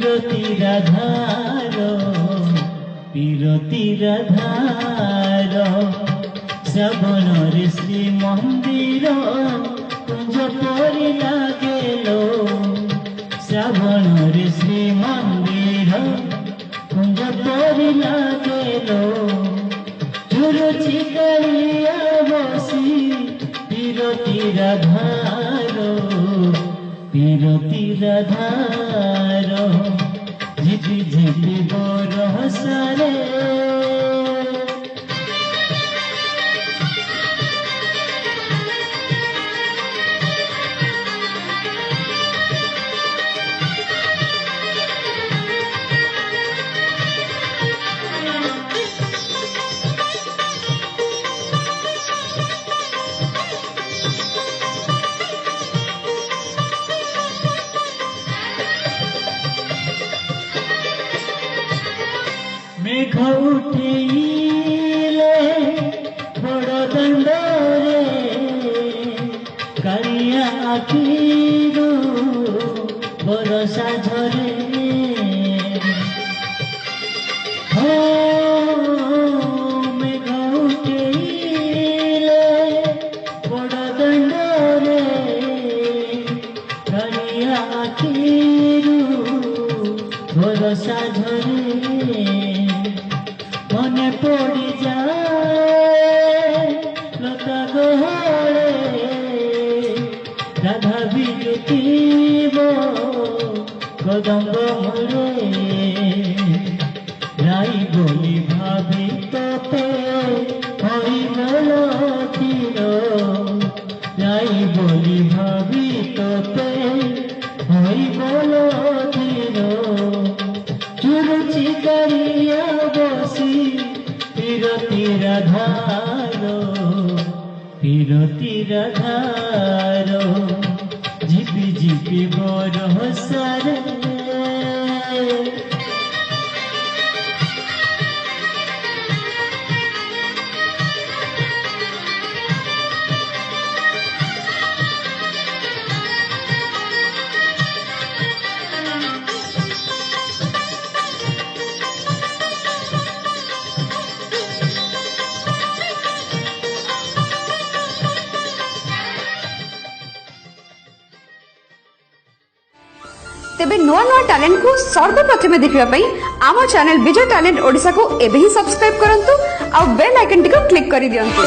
বিরতির ধার বিরতির ধার শ্রাবণরে শ্রী মন্দির কুঞ্জ পরি লাগেল শ্রাবণরে শ্রী মন্দির কুঞ্জ পরি লাগেল চুরুচি করিয়া বসি বিরতির ধার বিরতির ধার ঝিপি ঝিপি বরসারে মেঘ উঠিলে বড় দণ্ডরে কালিয়া আখিরু বরষা ঝরে মেঘ উঠিলে বড় দণ্ডরে কালিয়া আখিরু বরষা ঝরে মনে পড়ি যায় লতা গহরে রাধা বিলুটিব কদম্ব মোরে রাই বলি ভাবি তোতে হরিবল ধীর রাই বলি ভাবি তোতে হরিবল ধীর চুরুচি করিয়া বসি বিরতির ধার বিরতির ধার ঝিপি ঝিপি বরসারে तेबे नुआ नुआ टैलेंट को सर्वप्रथमे देखा आम चैनल विजय टैलेंट ओडिशा को एबे ही सब्सक्राइब करंतु आ बेल आइकन टी को क्लिक कर दियंतु।